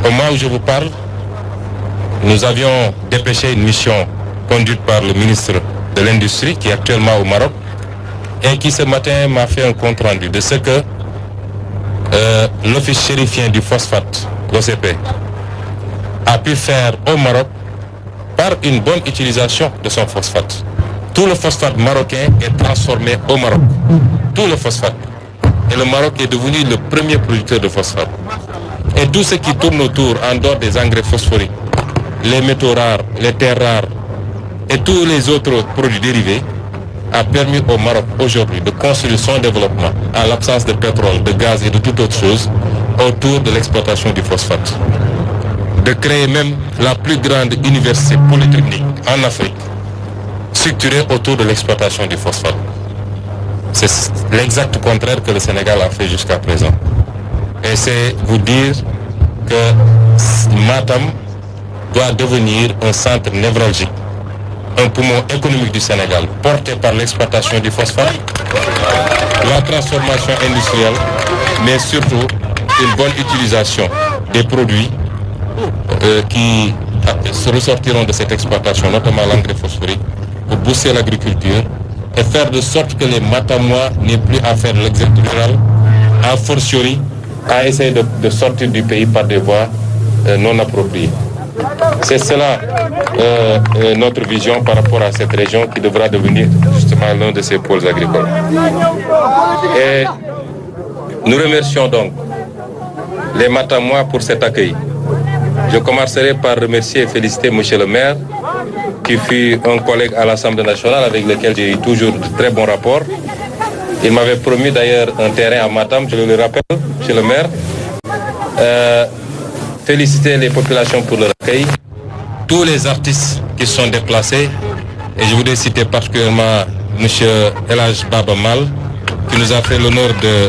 Au moment où je vous parle, nous avions dépêché une mission conduite par le ministre de l'Industrie qui est actuellement au Maroc et qui ce matin m'a fait un compte rendu de ce que l'office chérifien du phosphate, l'OCP, a pu faire au Maroc par une bonne utilisation de son phosphate. Tout le phosphate marocain est transformé au Maroc. Tout le phosphate. Et le Maroc est devenu le premier producteur de phosphate. Et tout ce qui tourne autour, en dehors des engrais phosphoriques, les métaux rares, les terres rares et tous les autres produits dérivés, a permis au Maroc aujourd'hui de construire son développement en l'absence de pétrole, de gaz et de toute autre chose autour de l'exploitation du phosphate. De créer même la plus grande université polytechnique en Afrique, structurée autour de l'exploitation du phosphate. C'est l'exact contraire que le Sénégal a fait jusqu'à présent. Et c'est vous dire que Matam doit devenir un centre névralgique, un poumon économique du Sénégal, porté par l'exploitation du phosphate, la transformation industrielle, mais surtout une bonne utilisation des produits qui se ressortiront de cette exploitation, notamment l'engrais phosphorique, pour booster l'agriculture et faire de sorte que les Matamois n'aient plus à faire l'exode rural, a fortiori à essayer de sortir du pays par des voies non appropriées. C'est cela notre vision par rapport à cette région qui devra devenir justement l'un de ces pôles agricoles. Et nous remercions donc les Matamois pour cet accueil. Je commencerai par remercier et féliciter M. le maire, qui fut un collègue à l'Assemblée nationale avec lequel j'ai eu toujours de très bons rapports. Il m'avait promis d'ailleurs un terrain à Matam, je le rappelle, M. le maire. Féliciter les populations pour leur accueil, tous les artistes qui sont déplacés, et je voudrais citer particulièrement M. Elhaj Baba Mal, qui nous a fait l'honneur de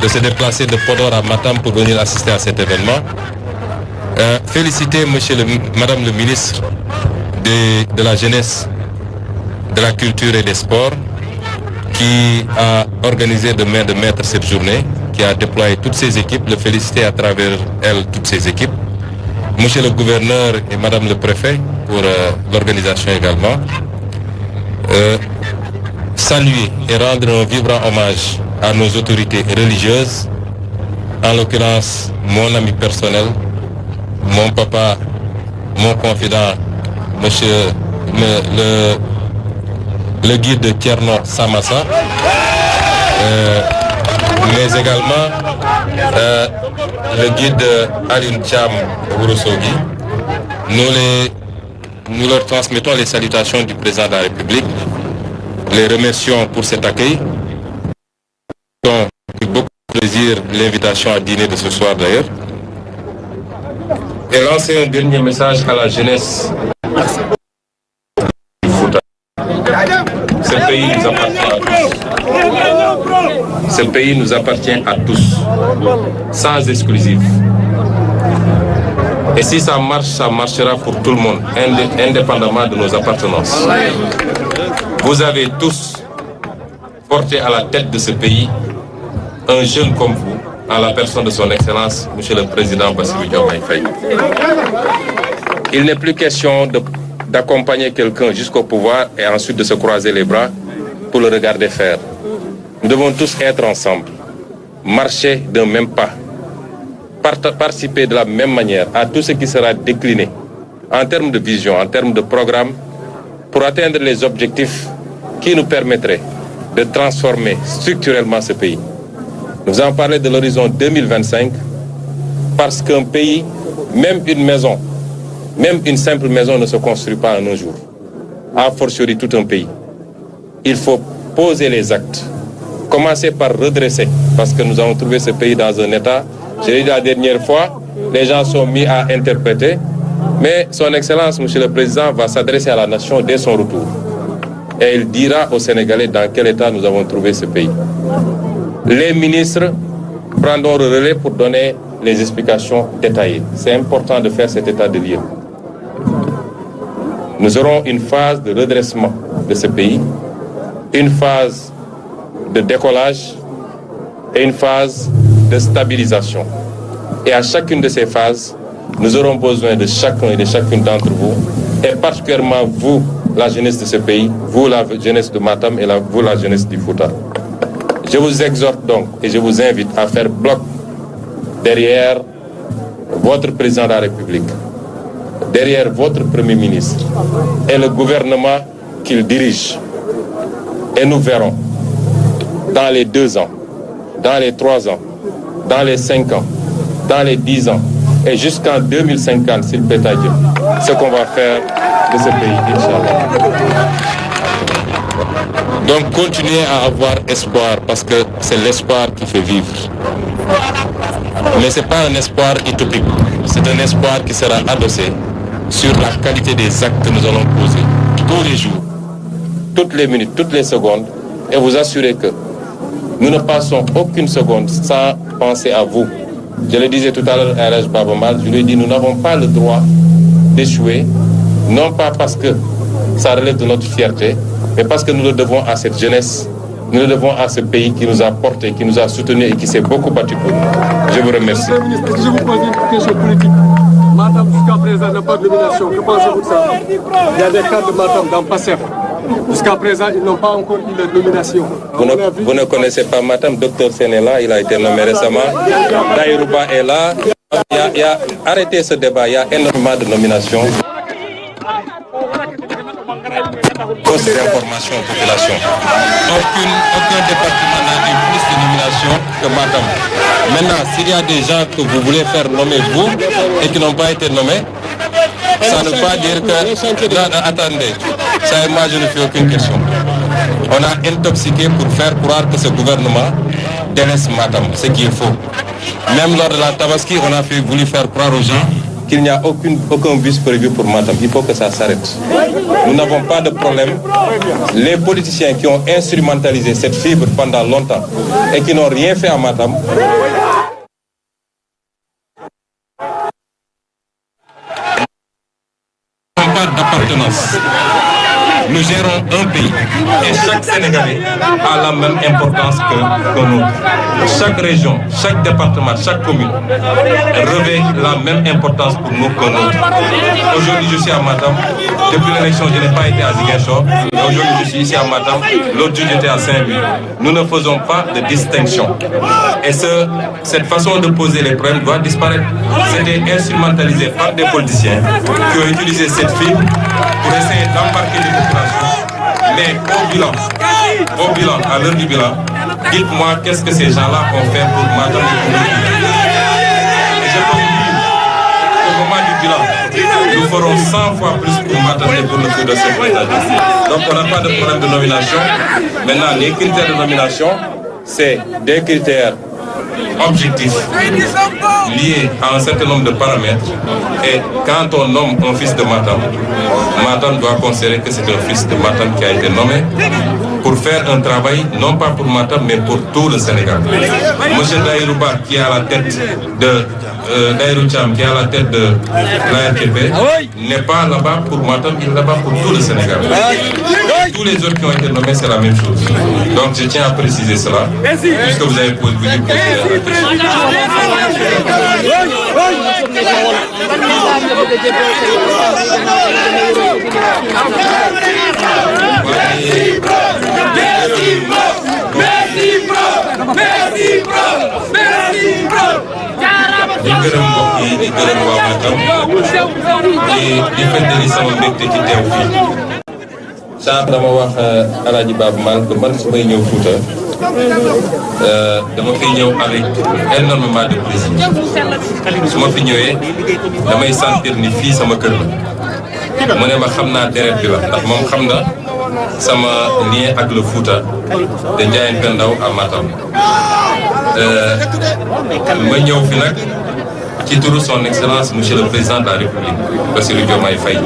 se déplacer de Podor à Matam pour venir assister à cet événement. Féliciter Madame le ministre de la Jeunesse, de la Culture et des Sports, qui a organisé de main de maître cette journée, qui a déployé toutes ses équipes, le féliciter à travers elle, toutes ses équipes. Monsieur le gouverneur et Madame le préfet pour l'organisation également. Saluer et rendre un vibrant hommage à nos autorités religieuses, en l'occurrence mon ami personnel, mon papa, mon confident, monsieur le guide Tierno Samassa, mais également le guide Alioune Thiam Ourossogui. Nous leur transmettons les salutations du président de la République, les remercions pour cet accueil. Nous avons eu beaucoup de plaisir l'invitation à dîner de ce soir d'ailleurs. Et lancer un dernier message à la jeunesse du Fouta. Ce pays nous appartient à tous. Ce pays nous appartient à tous, sans exclusif. Et si ça marche, ça marchera pour tout le monde, indépendamment de nos appartenances. Vous avez tous porté à la tête de ce pays un jeune comme vous, à la personne de son Excellence, Monsieur le Président Bassirou Diomaye Faye. Il n'est plus question d'accompagner quelqu'un jusqu'au pouvoir et ensuite de se croiser les bras pour le regarder faire. Nous devons tous être ensemble, marcher d'un même pas, participer de la même manière à tout ce qui sera décliné en termes de vision, en termes de programme, pour atteindre les objectifs qui nous permettraient de transformer structurellement ce pays. Nous avons parlé de l'horizon 2025 parce qu'un pays, même une maison, même une simple maison ne se construit pas en un jour. A fortiori tout un pays. Il faut poser les actes. Commencer par redresser, parce que nous avons trouvé ce pays dans un état. Je l'ai dit la dernière fois, les gens sont mis à interpréter, mais son Excellence, Monsieur le Président, va s'adresser à la nation dès son retour. Et il dira aux Sénégalais dans quel état nous avons trouvé ce pays. Les ministres prendront le relais pour donner les explications détaillées. C'est important de faire cet état de lieu. Nous aurons une phase de redressement de ce pays, une phase de décollage et une phase de stabilisation. Et à chacune de ces phases, nous aurons besoin de chacun et de chacune d'entre vous, et particulièrement vous, la jeunesse de ce pays, vous, la jeunesse de Matam et vous, la jeunesse du Fouta. Je vous exhorte donc et je vous invite à faire bloc derrière votre président de la République, derrière votre Premier ministre et le gouvernement qu'il dirige. Et nous verrons, dans les 2 ans, dans les 3 ans, dans les 5 ans, dans les 10 ans, et jusqu'en 2050, s'il plaît à Dieu, ce qu'on va faire de ce pays, Inch'Allah. Donc continuez à avoir espoir, parce que c'est l'espoir qui fait vivre. Mais ce n'est pas un espoir utopique, c'est un espoir qui sera adossé sur la qualité des actes que nous allons poser tous les jours, toutes les minutes, toutes les secondes, et vous assurer que nous ne passons aucune seconde sans penser à vous. Je le disais tout à l'heure à Raj Babamal, je lui ai dit, nous n'avons pas le droit d'échouer, non pas parce que ça relève de notre fierté, mais parce que nous le devons à cette jeunesse, nous le devons à ce pays qui nous a portés, qui nous a soutenus et qui s'est beaucoup battu pour nous. Je vous remercie. Monsieur le ministre, je vous pose une question politique. Matam, jusqu'à présent, n'a pas de nomination. Que pensez-vous de ça? Il y a des cas de Matam dans PASTEF. Jusqu'à présent, ils n'ont pas encore eu de nomination. Vous ne connaissez pas Matam, Dr Sen est là, il a été nommé récemment. Daïrouba est là. Arrêtez ce débat, il y a énormément de nominations. Poste d'information aux populations. Aucun département n'a eu plus de nominations que Matam. Maintenant, s'il y a des gens que vous voulez faire nommer vous et qui n'ont pas été nommés, ça ne veut pas dire que... Non, attendez, ça moi je ne fais aucune question. On a intoxiqué pour faire croire que ce gouvernement délaisse Matam, ce qui est faux. Même lors de la Tabaski, on a voulu faire croire aux gens qu'il n'y a aucun bus prévu pour Matam. Il faut que ça s'arrête. Nous n'avons pas de problème. Les politiciens qui ont instrumentalisé cette fibre pendant longtemps et qui n'ont rien fait à Matam, pas d'appartenance. Nous gérons un pays et chaque Sénégalais a la même importance que nous. Chaque région, chaque département, chaque commune revêt la même importance pour nous que nous. Aujourd'hui, je suis à Matam. Depuis l'élection, je n'ai pas été à Ziguinchor. Aujourd'hui, je suis ici à Matam. L'autre jour, j'étais à Saint-Louis. Nous ne faisons pas de distinction. Et cette façon de poser les problèmes doit disparaître. C'était instrumentalisé par des politiciens qui ont utilisé cette fibre pour essayer d'embarquer les populations. Mais au bilan, à l'heure du bilan, dites-moi qu'est-ce que ces gens-là ont fait pour Matam et pour le pays. Et je peux vous dire qu'au moment du bilan, nous ferons 100 fois plus pour Matam et pour le pays de ce pays. Donc on n'a pas de problème de nomination. Maintenant, les critères de nomination, c'est des critères objectifs liés à un certain nombre de paramètres. Et quand on nomme un fils de Matam, Matam doit considérer que c'est un fils de Matam qui a été nommé pour faire un travail, non pas pour Matam, mais pour tout le Sénégal. Monsieur Daïrouba, qui est à la tête de Daïrou Cham, qui est à la tête de l'ARTP, n'est pas là-bas pour Matam, il est là-bas pour tout le Sénégal. Tous les autres qui ont été nommés, c'est la même chose. Donc je tiens à préciser cela, puisque vous avez posé la question. di gërëm mbokk yi di gërëm waa Matam di feddali sama mbégte ci teew fii. sànq dama wax Alaaji Baaba Maal que man su may ñëw Fouta dama fiy ñëw avec énormément de plaisir. su ma fi ñëwee damay sentir ni fii sama kër la. mu ne ma xam naa deret bi la ndax moom xam na sama lien ak le Fouta de Ndiayène Pendaw à Matam. ma ñëw fi nag ci turu son excellence monsieur le président de la République Bassirou Diomaye Faye.